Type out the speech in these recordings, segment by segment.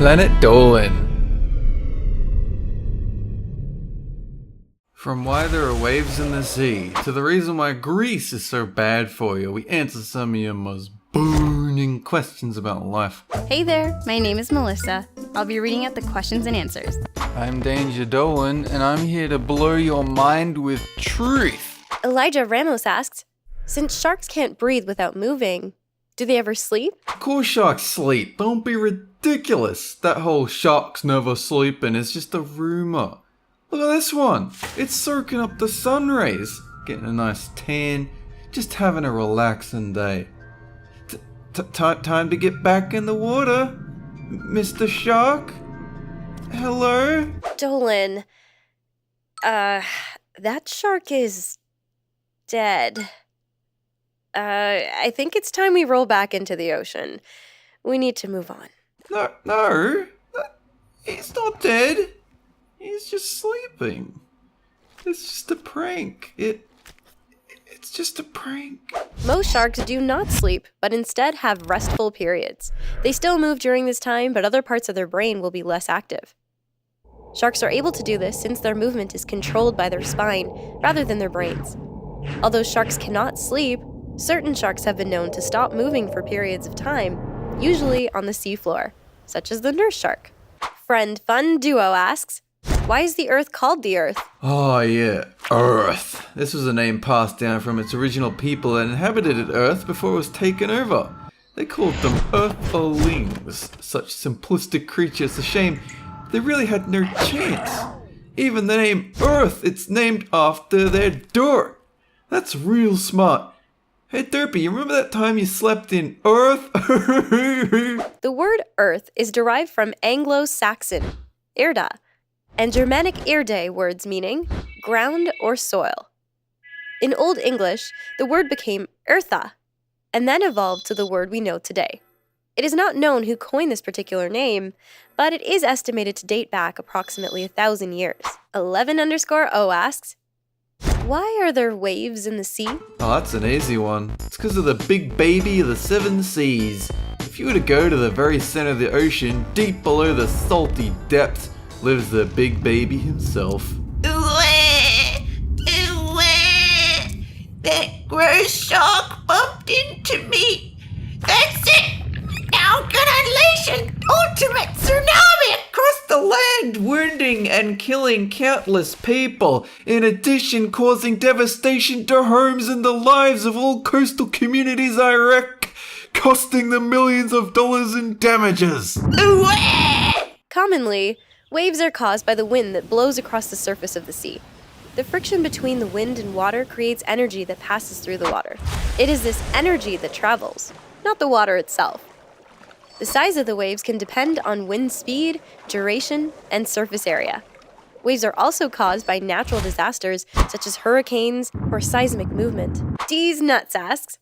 Planet Dolan. From why there are waves in the sea, to the reason why Greece is so bad for you, we answer some of your most burning questions about life. Hey there, my name is Melissa. I'll be reading out the questions and answers. I'm Danger Dolan, and I'm here to blow your mind with truth. Elijah Ramos asks, since sharks can't breathe without moving, do they ever sleep? Of course sharks sleep, don't be ridiculous. That whole sharks never sleeping is just a rumor. Look at this one, it's soaking up the sun rays, getting a nice tan, just having a relaxing day. Time to get back in the water, Mr. Shark. Hello? Dolan, that shark is dead. I think it's time we roll back into the ocean. We need to move on. No, he's not dead. He's just sleeping. It's just a prank. It's just a prank. Most sharks do not sleep, but instead have restful periods. They still move during this time, but other parts of their brain will be less active. Sharks are able to do this since their movement is controlled by their spine rather than their brains. Although sharks cannot sleep, certain sharks have been known to stop moving for periods of time, usually on the seafloor, such as the nurse shark. Friend Fun Duo asks, why is the Earth called the Earth? Oh yeah, Earth. This was a name passed down from its original people that inhabited Earth before it was taken over. They called them Earthlings, such simplistic creatures. A shame they really had no chance. Even the name Earth, it's named after their dirt. That's real smart. Hey Derpy, you remember that time you slept in Earth? The word Earth is derived from Anglo-Saxon, Erda, and Germanic Erde words meaning ground or soil. In Old English, the word became eartha, and then evolved to the word we know today. It is not known who coined this particular name, but it is estimated to date back approximately 1,000 years. 11_O asks, why are there waves in the sea? Oh, that's an easy one. It's because of the big baby of the 7 seas. If you were to go to the very center of the ocean, deep below the salty depths, lives the big baby himself. That gross shark bumped into me. That's it. Now I'm gonna unleash an ultimate tsunami across the land. Wounding and killing countless people, in addition causing devastation to homes and the lives of all coastal communities, I reckon, costing them millions of dollars in damages. Commonly, waves are caused by the wind that blows across the surface of the sea. The friction between the wind and water creates energy that passes through the water. It is this energy that travels, not the water itself. The size of the waves can depend on wind speed, duration, and surface area. Waves are also caused by natural disasters such as hurricanes or seismic movement. D's Nuts asks,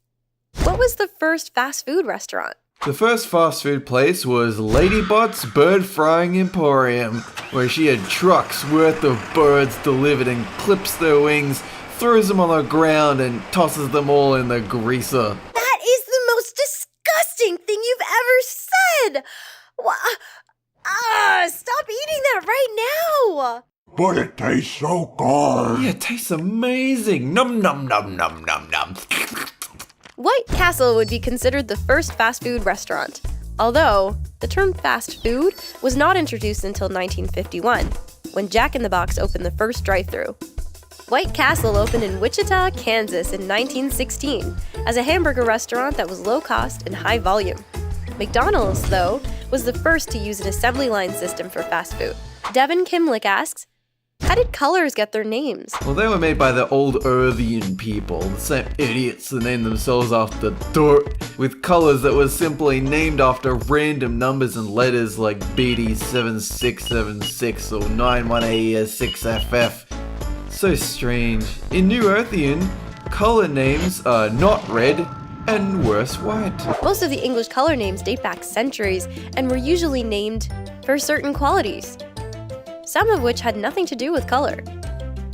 what was the first fast food restaurant? The first fast food place was Ladybot's Bird Frying Emporium, where she had trucks worth of birds delivered and clips their wings, throws them on the ground, and tosses them all in the greaser. That is the most disgusting thing you've ever said! Stop eating that right now! But it tastes so good. Yeah, it tastes amazing. Num num num num num num. White Castle would be considered the first fast food restaurant, although the term fast food was not introduced until 1951, when Jack in the Box opened the first drive-thru. White Castle opened in Wichita, Kansas in 1916 as a hamburger restaurant that was low cost and high volume. McDonald's, though, was the first to use an assembly line system for fast food. Devin Kimlick asks, how did colors get their names? Well, they were made by the old Earthian people, the same idiots that named themselves after dirt, with colors that were simply named after random numbers and letters like BD7676 or 91A6FF. So strange. In New Earthian, color names are not red and worse white. Most of the English color names date back centuries and were usually named for certain qualities, some of which had nothing to do with color.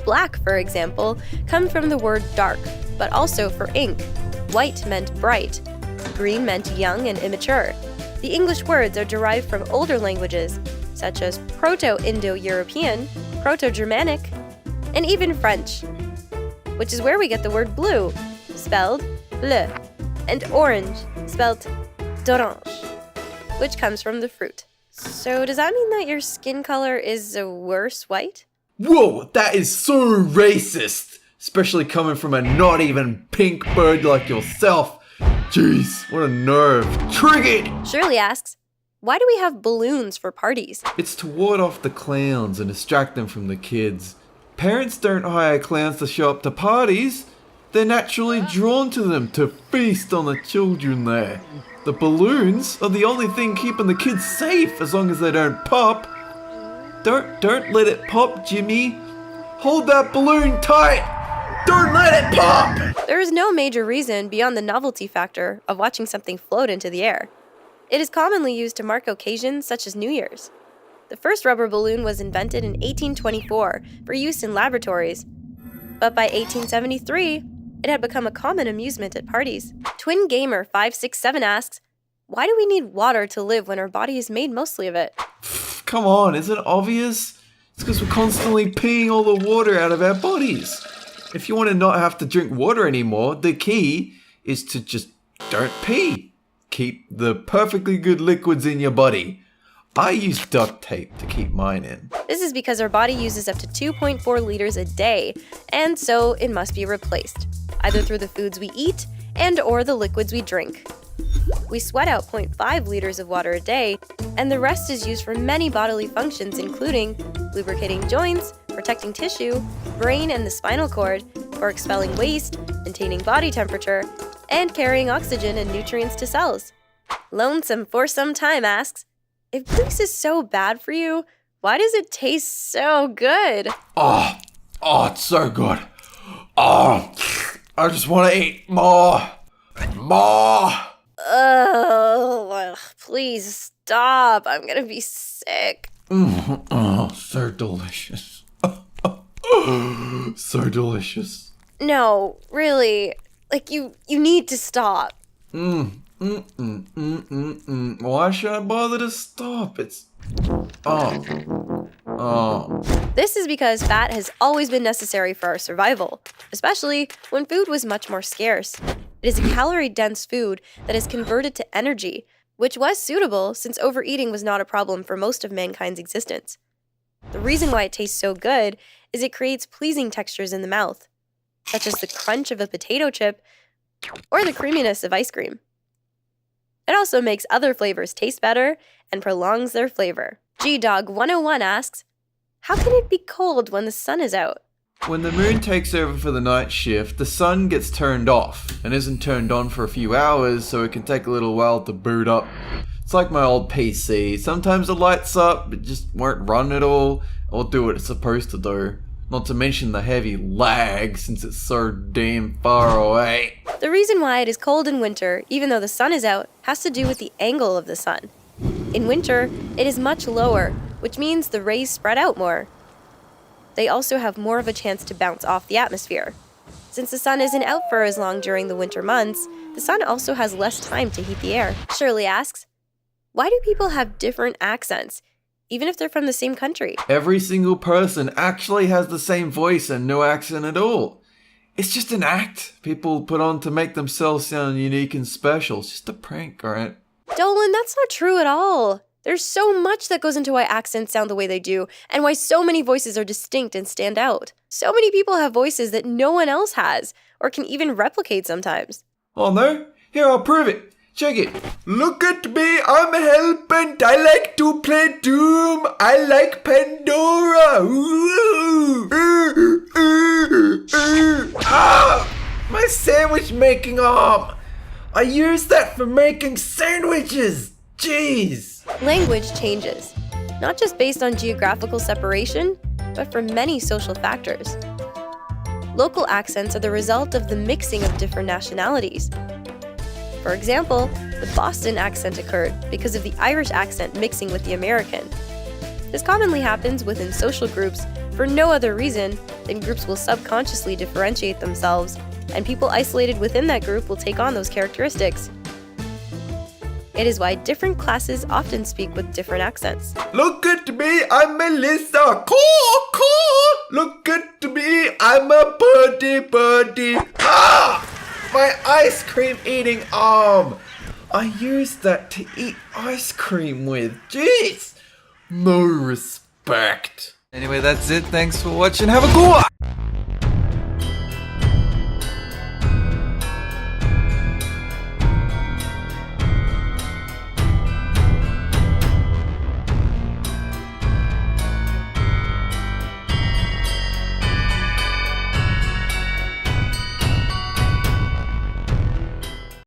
Black, for example, comes from the word dark, but also for ink. White meant bright. Green meant young and immature. The English words are derived from older languages, such as Proto-Indo-European, Proto-Germanic, and even French, which is where we get the word blue, spelled bleu, and orange, spelled d'orange, which comes from the fruit. So does that mean that your skin color is a worse white? Whoa, that is so racist! Especially coming from a not even pink bird like yourself. Jeez, what a nerve. Triggered! Shirley asks, why do we have balloons for parties? It's to ward off the clowns and distract them from the kids. Parents don't hire clowns to show up to parties. They're naturally drawn to them to feast on the children there. The balloons are the only thing keeping the kids safe as long as they don't pop. Don't let it pop, Jimmy. Hold that balloon tight. Don't let it pop! There is no major reason beyond the novelty factor of watching something float into the air. It is commonly used to mark occasions such as New Year's. The first rubber balloon was invented in 1824 for use in laboratories, but by 1873, it had become a common amusement at parties. Twin Gamer 567 asks, why do we need water to live when our body is made mostly of it? Come on, isn't it obvious? It's because we're constantly peeing all the water out of our bodies. If you want to not have to drink water anymore, the key is to just don't pee. Keep the perfectly good liquids in your body. I use duct tape to keep mine in. This is because our body uses up to 2.4 liters a day, and so it must be replaced, either through the foods we eat and or the liquids we drink. We sweat out 0.5 liters of water a day, and the rest is used for many bodily functions including lubricating joints, protecting tissue, brain and the spinal cord, for expelling waste, maintaining body temperature, and carrying oxygen and nutrients to cells. Lonesome for some time asks, if grease is so bad for you, why does it taste so good? Oh, it's so good. Oh, I just want to eat more. More. Oh, please stop. I'm gonna be sick. Oh, so delicious. So delicious. No, really. Like, you need to stop. Why should I bother to stop? It's... Oh. This is because fat has always been necessary for our survival, especially when food was much more scarce. It is a calorie-dense food that is converted to energy, which was suitable since overeating was not a problem for most of mankind's existence. The reason why it tastes so good is it creates pleasing textures in the mouth, such as the crunch of a potato chip or the creaminess of ice cream. It also makes other flavors taste better and prolongs their flavor. GDog101 asks, how can it be cold when the sun is out? When the moon takes over for the night shift, the sun gets turned off and isn't turned on for a few hours, so it can take a little while to boot up. It's like my old PC. Sometimes it lights up, but just won't run at all, or do what it's supposed to do. Not to mention the heavy lag, since it's so damn far away. The reason why it is cold in winter, even though the sun is out, has to do with the angle of the sun. In winter, it is much lower, which means the rays spread out more. They also have more of a chance to bounce off the atmosphere. Since the sun isn't out for as long during the winter months, the sun also has less time to heat the air. Shirley asks, why do people have different accents, even if they're from the same country? Every single person actually has the same voice and no accent at all. It's just an act people put on to make themselves sound unique and special. It's just a prank, alright? Dolan, that's not true at all. There's so much that goes into why accents sound the way they do, and why so many voices are distinct and stand out. So many people have voices that no one else has, or can even replicate sometimes. Oh no? Here, I'll prove it. Check it. Look at me, I'm Hellbent. I like to play Doom. I like Pandora. Ah! My sandwich making arm. I use that for making sandwiches. Jeez. Language changes, not just based on geographical separation, but for many social factors. Local accents are the result of the mixing of different nationalities. For example, the Boston accent occurred because of the Irish accent mixing with the American. This commonly happens within social groups for no other reason than groups will subconsciously differentiate themselves, and people isolated within that group will take on those characteristics. It is why different classes often speak with different accents. Look at me, I'm Melissa. Cool. Look at me, I'm a birdie. Ah! My ice cream eating arm. I used that to eat ice cream with. Jeez. No respect. Anyway, that's it. Thanks for watching. Have a good one.